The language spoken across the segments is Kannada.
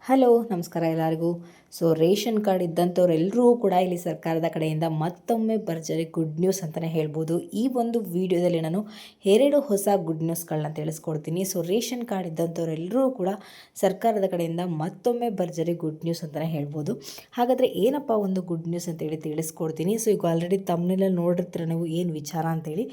ಹಲೋ ನಮಸ್ಕಾರ ಎಲ್ಲರಿಗೂ. ರೇಷನ್ ಕಾರ್ಡ್ ಇದ್ದಂಥವ್ರೆಲ್ಲರೂ ಕೂಡ ಇಲ್ಲಿ ಸರ್ಕಾರದ ಕಡೆಯಿಂದ ಮತ್ತೊಮ್ಮೆ ಭರ್ಜರಿ ಗುಡ್ ನ್ಯೂಸ್ ಅಂತಲೇ ಹೇಳ್ಬೋದು. ಈ ಒಂದು ವಿಡಿಯೋದಲ್ಲಿ ನಾನು 2 ಹೊಸ ಗುಡ್ ನ್ಯೂಸ್ಗಳನ್ನ ತಿಳಿಸ್ಕೊಡ್ತೀನಿ. ರೇಷನ್ ಕಾರ್ಡ್ ಇದ್ದಂಥವ್ರೆಲ್ಲರೂ ಕೂಡ ಸರ್ಕಾರದ ಕಡೆಯಿಂದ ಮತ್ತೊಮ್ಮೆ ಭರ್ಜರಿ ಗುಡ್ ನ್ಯೂಸ್ ಅಂತಲೇ ಹೇಳ್ಬೋದು. ಹಾಗಾದರೆ ಏನಪ್ಪ ಒಂದು ಗುಡ್ ನ್ಯೂಸ್ ಅಂತೇಳಿ ತಿಳಿಸ್ಕೊಡ್ತೀನಿ. ಈಗ ಆಲ್ರೆಡಿ ತಮ್ಮನೇಲಿ ನೋಡಿರ್ತೀರ ನೀವು ಏನು ವಿಚಾರ ಅಂತೇಳಿ.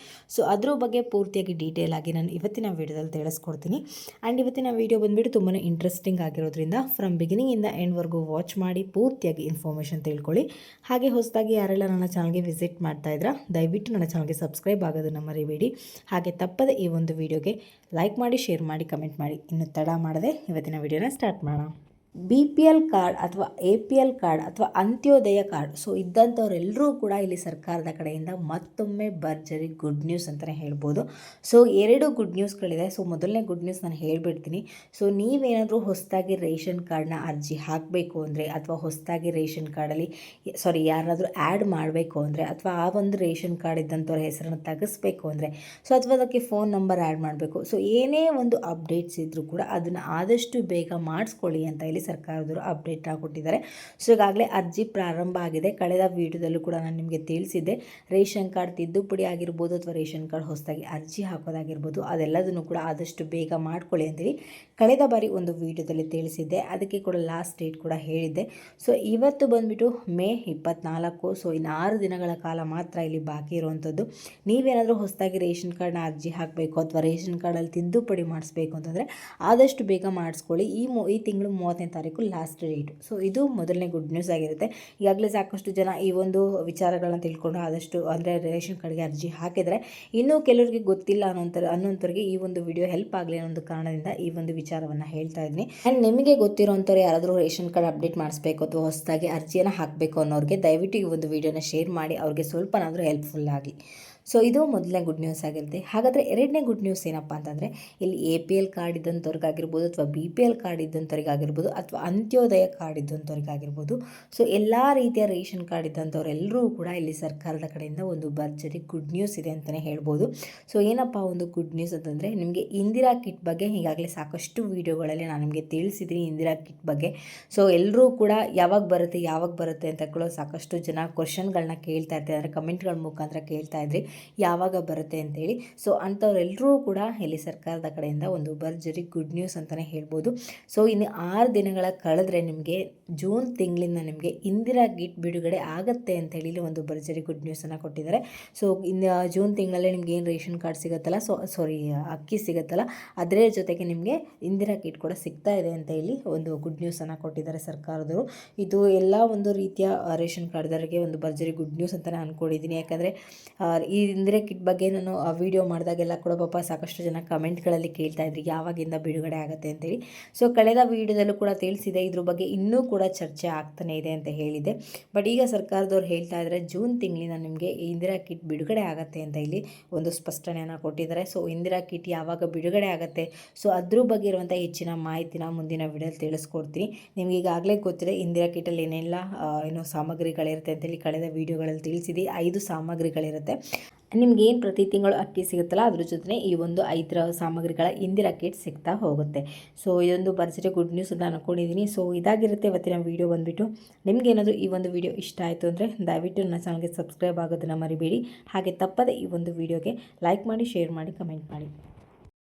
ಅದ್ರ ಬಗ್ಗೆ ಪೂರ್ತಿಯಾಗಿ ಡೀಟೇಲ್ ಆಗಿ ನಾನು ಇವತ್ತಿನ ವಿಡಿಯೋದಲ್ಲಿ ತಿಳಿಸ್ಕೊಡ್ತೀನಿ. ಆ್ಯಂಡ್ ಇವತ್ತಿನ ವಿಡಿಯೋ ಬಂದುಬಿಟ್ಟು ತುಂಬಾ ಇಂಟ್ರೆಸ್ಟಿಂಗ್ ಆಗಿರೋದ್ರಿಂದ ಫ್ರಮ್ ಬಿಗಿನಿಂಗಿಂದ ಎಂಡ್ವರೆಗೂ ವಾಚ್ ಮಾಡಿ ಪೂರ್ತಿಯಾಗಿ ಇನ್ಫಾರ್ಮೇಷನ್ ತಿಳ್ಕೊಳ್ಳಿ. ಹಾಗೆ ಹೊಸದಾಗಿ ಯಾರೆಲ್ಲ ನನ್ನ ಚಾನಲ್ಗೆ ವಿಸಿಟ್ ಮಾಡ್ತಾ ಇದ್ರಾ ದಯವಿಟ್ಟು ನನ್ನ ಚಾನಲ್ಗೆ ಸಬ್ಸ್ಕ್ರೈಬ್ ಆಗೋದನ್ನು ಮರಿಬೇಡಿ. ಹಾಗೆ ತಪ್ಪದೆ ಈ ಒಂದು ವಿಡಿಯೋಗೆ ಲೈಕ್ ಮಾಡಿ, ಶೇರ್ ಮಾಡಿ, ಕಮೆಂಟ್ ಮಾಡಿ. ಇನ್ನು ತಡ ಮಾಡದೆ ಇವತ್ತಿನ ವಿಡಿಯೋನ ಸ್ಟಾರ್ಟ್ ಮಾಡೋಣ. BPL ಕಾರ್ಡ್ ಅಥವಾ APL ಕಾರ್ಡ್ ಅಥವಾ ಅಂತ್ಯೋದಯ ಕಾರ್ಡ್ ಇದ್ದಂಥವರೆಲ್ಲರೂ ಕೂಡ ಇಲ್ಲಿ ಸರ್ಕಾರದ ಕಡೆಯಿಂದ ಮತ್ತೊಮ್ಮೆ ಭರ್ಜರಿ ಗುಡ್ ನ್ಯೂಸ್ ಅಂತಲೇ ಹೇಳ್ಬೋದು. 2 ಗುಡ್ ನ್ಯೂಸ್ಗಳಿದೆ. ಮೊದಲನೇ ಗುಡ್ ನ್ಯೂಸ್ ನಾನು ಹೇಳಿಬಿಡ್ತೀನಿ. ನೀವೇನಾದರೂ ಹೊಸದಾಗಿ ರೇಷನ್ ಕಾರ್ಡ್ನ ಅರ್ಜಿ ಹಾಕಬೇಕು ಅಂದರೆ ಅಥವಾ ಹೊಸದಾಗಿ ರೇಷನ್ ಕಾರ್ಡಲ್ಲಿ ಯಾರಾದರೂ ಆ್ಯಡ್ ಮಾಡಬೇಕು ಅಂದರೆ ಅಥವಾ ಆ ಒಂದು ರೇಷನ್ ಕಾರ್ಡ್ ಇದ್ದಂಥವ್ರ ಹೆಸರನ್ನು ತೆಗೆಸ್ಬೇಕು ಅಂದರೆ ಅಥವಾ ಅದಕ್ಕೆ ಫೋನ್ ನಂಬರ್ ಆ್ಯಡ್ ಮಾಡಬೇಕು. ಏನೇ ಒಂದು ಅಪ್ಡೇಟ್ಸ್ ಇದ್ದರೂ ಕೂಡ ಅದನ್ನು ಆದಷ್ಟು ಬೇಗ ಮಾಡಿಸ್ಕೊಳ್ಳಿ ಅಂತ ಇಲ್ಲಿ ಸರ್ಕಾರದವರು ಅಪ್ಡೇಟ್ ಕೊಟ್ಟಿದ್ದಾರೆ. ಈಗಾಗಲೇ ಅರ್ಜಿ ಪ್ರಾರಂಭ ಆಗಿದೆ. ಕಳೆದ ವಿಡಿಯೋದಲ್ಲೂ ಕೂಡ ನಾನು ನಿಮಗೆ ತಿಳಿಸಿದ್ದೆ, ರೇಷನ್ ಕಾರ್ಡ್ ತಿದ್ದುಪಡಿ ಆಗಿರ್ಬೋದು ಅಥವಾ ರೇಷನ್ ಕಾರ್ಡ್ ಹೊಸದಾಗಿ ಅರ್ಜಿ ಹಾಕೋದಾಗಿರ್ಬೋದು ಅದೆಲ್ಲದನ್ನು ಕೂಡ ಆದಷ್ಟು ಬೇಗ ಮಾಡ್ಕೊಳ್ಳಿ ಅಂತೇಳಿ ಕಳೆದ ಬಾರಿ ಒಂದು ವಿಡಿಯೋದಲ್ಲಿ ತಿಳಿಸಿದ್ದೆ. ಅದಕ್ಕೆ ಕೂಡ ಲಾಸ್ಟ್ ಡೇಟ್ ಕೂಡ ಹೇಳಿದ್ದೆ. ಇವತ್ತು ಬಂದುಬಿಟ್ಟು ಮೇ 24. ಇನ್ನು 6 ದಿನಗಳ ಕಾಲ ಮಾತ್ರ ಇಲ್ಲಿ ಬಾಕಿ ಇರುವಂಥದ್ದು. ನೀವೇನಾದರೂ ಹೊಸದಾಗಿ ರೇಷನ್ ಕಾರ್ಡ್ನ ಅರ್ಜಿ ಹಾಕಬೇಕು ಅಥವಾ ರೇಷನ್ ಕಾರ್ಡಲ್ಲಿ ತಿದ್ದುಪಡಿ ಮಾಡಿಸ್ಬೇಕು ಅಂತಂದರೆ ಆದಷ್ಟು ಬೇಗ ಮಾಡಿಸ್ಕೊಳ್ಳಿ. ಈ ತಿಂಗಳು 30ನೇ ತಾರೀಕು ಲಾಸ್ಟ್ ಡೇಟ್. ಇದು ಮೊದಲನೇ ಗುಡ್ ನ್ಯೂಸ್ ಆಗಿರುತ್ತೆ. ಈಗಾಗಲೇ ಸಾಕಷ್ಟು ಜನ ಈ ಒಂದು ವಿಚಾರಗಳನ್ನ ತಿಳ್ಕೊಂಡು ಆದಷ್ಟು ಅಂದರೆ ರೇಷನ್ ಕಾರ್ಡ್ಗೆ ಅರ್ಜಿ ಹಾಕಿದರೆ ಇನ್ನೂ ಕೆಲವರಿಗೆ ಗೊತ್ತಿಲ್ಲ ಅನ್ನೋಂಥವ್ರಿಗೆ ಈ ಒಂದು ವಿಡಿಯೋ ಹೆಲ್ಪ್ ಆಗಲಿ ಅನ್ನೋ ಒಂದು ಕಾರಣದಿಂದ ಈ ಒಂದು ವಿಚಾರವನ್ನು ಹೇಳ್ತಾ ಇದ್ದೀನಿ. ಆ್ಯಂಡ್ ನಿಮಗೆ ಗೊತ್ತಿರೋಂಥವ್ರು ಯಾರಾದರೂ ರೇಷನ್ ಕಾರ್ಡ್ ಅಪ್ಡೇಟ್ ಮಾಡಿಸ್ಬೇಕು ಅಥವಾ ಹೊಸದಾಗಿ ಅರ್ಜಿಯನ್ನು ಹಾಕಬೇಕು ಅನ್ನೋರಿಗೆ ದಯವಿಟ್ಟು ಈ ಒಂದು ವಿಡಿಯೋನ ಶೇರ್ ಮಾಡಿ, ಅವ್ರಿಗೆ ಸ್ವಲ್ಪನಾದರೂ ಹೆಲ್ಪ್ಫುಲ್ ಆಗಿ. ಇದು ಮೊದಲನೇ ಗುಡ್ ನ್ಯೂಸ್ ಆಗಿರುತ್ತೆ. ಹಾಗಾದರೆ ಎರಡನೇ ಗುಡ್ ನ್ಯೂಸ್ ಏನಪ್ಪ ಅಂತಂದರೆ ಇಲ್ಲಿ APL ಕಾರ್ಡ್ ಇದ್ದಂಥವ್ರಿಗಾಗಿರ್ಬೋದು ಅಥವಾ BPL ಕಾರ್ಡ್ ಇದ್ದಂಥವ್ರಿಗಾಗಿರ್ಬೋದು ಅಥವಾ ಅಂತ್ಯೋದಯ ಕಾರ್ಡ್ ಇದ್ದಂಥವ್ರಿಗಾಗಿರ್ಬೋದು ಎಲ್ಲ ರೀತಿಯ ರೇಷನ್ ಕಾರ್ಡ್ ಇದ್ದಂಥವ್ರೆಲ್ಲರೂ ಕೂಡ ಇಲ್ಲಿ ಸರ್ಕಾರದ ಕಡೆಯಿಂದ ಒಂದು ಭರ್ಜರಿ ಗುಡ್ ನ್ಯೂಸ್ ಇದೆ ಅಂತಲೇ ಹೇಳ್ಬೋದು. ಏನಪ್ಪ ಒಂದು ಗುಡ್ ನ್ಯೂಸ್ ಅಂತಂದರೆ ನಿಮಗೆ ಇಂದಿರಾ ಕಿಟ್ ಬಗ್ಗೆ ಈಗಾಗಲೇ ಸಾಕಷ್ಟು ವೀಡಿಯೋಗಳಲ್ಲಿ ನಾನು ನಿಮಗೆ ತಿಳಿಸಿದ್ದೀನಿ ಇಂದಿರಾ ಕಿಟ್ ಬಗ್ಗೆ. ಎಲ್ಲರೂ ಕೂಡ ಯಾವಾಗ ಬರುತ್ತೆ ಅಂತ ಕೂಡ ಸಾಕಷ್ಟು ಜನ ಕ್ವಶನ್ಗಳನ್ನ ಕೇಳ್ತಾ ಇರ್ತಾರೆ, ಅಂದರೆ ಕಮೆಂಟ್ಗಳ ಮುಖಾಂತರ ಕೇಳ್ತಾ ಇದ್ರಿ ಯಾವಾಗ ಬರುತ್ತೆ ಅಂತೇಳಿ. ಅಂಥವ್ರೆಲ್ಲರೂ ಕೂಡ ಇಲ್ಲಿ ಸರ್ಕಾರದ ಕಡೆಯಿಂದ ಒಂದು ಭರ್ಜರಿ ಗುಡ್ ನ್ಯೂಸ್ ಅಂತಲೇ ಹೇಳ್ಬೋದು. ಇನ್ನು 6 ದಿನಗಳ ಕಳೆದ್ರೆ ನಿಮಗೆ ಜೂನ್ ತಿಂಗಳಿಂದ ನಿಮಗೆ ಇಂದಿರಾ ಕಿಟ್ ಬಿಡುಗಡೆ ಆಗುತ್ತೆ ಅಂತೇಳಿ ಇಲ್ಲಿ ಒಂದು ಭರ್ಜರಿ ಗುಡ್ ನ್ಯೂಸನ್ನು ಕೊಟ್ಟಿದ್ದಾರೆ. ಇನ್ನು ಜೂನ್ ತಿಂಗಳಲ್ಲೇ ನಿಮ್ಗೆ ಏನು ರೇಷನ್ ಕಾರ್ಡ್ ಸಿಗುತ್ತಲ್ಲ ಅಕ್ಕಿ ಸಿಗುತ್ತಲ್ಲ ಅದರ ಜೊತೆಗೆ ನಿಮಗೆ ಇಂದಿರಾ ಕಿಟ್ ಕೂಡ ಸಿಗ್ತಾ ಇದೆ ಅಂತ ಇಲ್ಲಿ ಒಂದು ಗುಡ್ ನ್ಯೂಸನ್ನು ಕೊಟ್ಟಿದ್ದಾರೆ ಸರ್ಕಾರದವರು. ಇದು ಎಲ್ಲ ಒಂದು ರೀತಿಯ ರೇಷನ್ ಕಾರ್ಡ್ದವರಿಗೆ ಒಂದು ಭರ್ಜರಿ ಗುಡ್ ನ್ಯೂಸ್ ಅಂತಲೇ ಅಂದ್ಕೊಂಡಿದ್ದೀನಿ. ಯಾಕಂದರೆ ಈ ಇಂದಿರಾ ಕಿಟ್ ಬಗ್ಗೆ ನಾನು ವಿಡಿಯೋ ಮಾಡಿದಾಗೆಲ್ಲ ಕೂಡ ಪಾಪ ಸಾಕಷ್ಟು ಜನ ಕಮೆಂಟ್ಗಳಲ್ಲಿ ಕೇಳ್ತಾ ಇದ್ರಿ ಯಾವಾಗಿಂದ ಬಿಡುಗಡೆ ಆಗುತ್ತೆ ಅಂತೇಳಿ. ಕಳೆದ ವಿಡಿಯೋದಲ್ಲೂ ಕೂಡ ತಿಳಿಸಿದೆ, ಇದ್ರ ಬಗ್ಗೆ ಇನ್ನೂ ಕೂಡ ಚರ್ಚೆ ಆಗ್ತಾನೆ ಇದೆ ಅಂತ ಹೇಳಿದೆ. ಬಟ್ ಈಗ ಸರ್ಕಾರದವ್ರು ಹೇಳ್ತಾ ಇದ್ದಾರೆ ಜೂನ್ ತಿಂಗಳಿಂದ ನಿಮಗೆ ಇಂದಿರಾ ಕಿಟ್ ಬಿಡುಗಡೆ ಆಗುತ್ತೆ ಅಂತ ಇಲ್ಲಿ ಒಂದು ಸ್ಪಷ್ಟನೆಯನ್ನು ಕೊಟ್ಟಿದ್ದಾರೆ. ಇಂದಿರಾ ಕಿಟ್ ಯಾವಾಗ ಬಿಡುಗಡೆ ಆಗುತ್ತೆ ಅದ್ರ ಬಗ್ಗೆ ಇರುವಂಥ ಹೆಚ್ಚಿನ ಮಾಹಿತಿನ ಮುಂದಿನ ವಿಡಿಯೋದಲ್ಲಿ ತಿಳಿಸ್ಕೊಡ್ತೀನಿ. ನಿಮ್ಗೆ ಈಗಾಗಲೇ ಗೊತ್ತಿದೆ ಇಂದಿರಾ ಕಿಟ್ಟಲ್ಲಿ ಏನೆಲ್ಲ ಸಾಮಗ್ರಿಗಳಿರುತ್ತೆ ಅಂತೇಳಿ ಕಳೆದ ವಿಡಿಯೋಗಳಲ್ಲಿ ತಿಳಿಸಿದೆ. 5 ಸಾಮಗ್ರಿಗಳಿರುತ್ತೆ. ನಿಮ್ಗೆ ಏನು ಪ್ರತಿ ತಿಂಗಳು ಅಕ್ಕಿ ಸಿಗುತ್ತಲ್ಲ ಅದ್ರ ಜೊತೆ ಈ ಒಂದು 5 ಸಾಮಗ್ರಿಗಳ ಇಂದಿರಾ ಕಿಟ್ ಸಿಗ್ತಾ ಹೋಗುತ್ತೆ. ಇದೊಂದು ಭರ್ಜರಿ ಗುಡ್ ನ್ಯೂಸ್ ಅಂತ ಅಂದ್ಕೊಂಡಿದ್ದೀನಿ. ಇದಾಗಿರುತ್ತೆ ಇವತ್ತಿನ ವಿಡಿಯೋ ಬಂದುಬಿಟ್ಟು. ನಿಮಗೇನಾದರೂ ಈ ಒಂದು ವಿಡಿಯೋ ಇಷ್ಟ ಆಯಿತು ಅಂದರೆ ದಯವಿಟ್ಟು ನನ್ನ ಚಾನಲ್ಗೆ ಸಬ್ಸ್ಕ್ರೈಬ್ ಆಗೋದನ್ನು ಮರಿಬೇಡಿ. ಹಾಗೆ ತಪ್ಪದೆ ಈ ಒಂದು ವಿಡಿಯೋಗೆ ಲೈಕ್ ಮಾಡಿ, ಶೇರ್ ಮಾಡಿ, ಕಮೆಂಟ್ ಮಾಡಿ.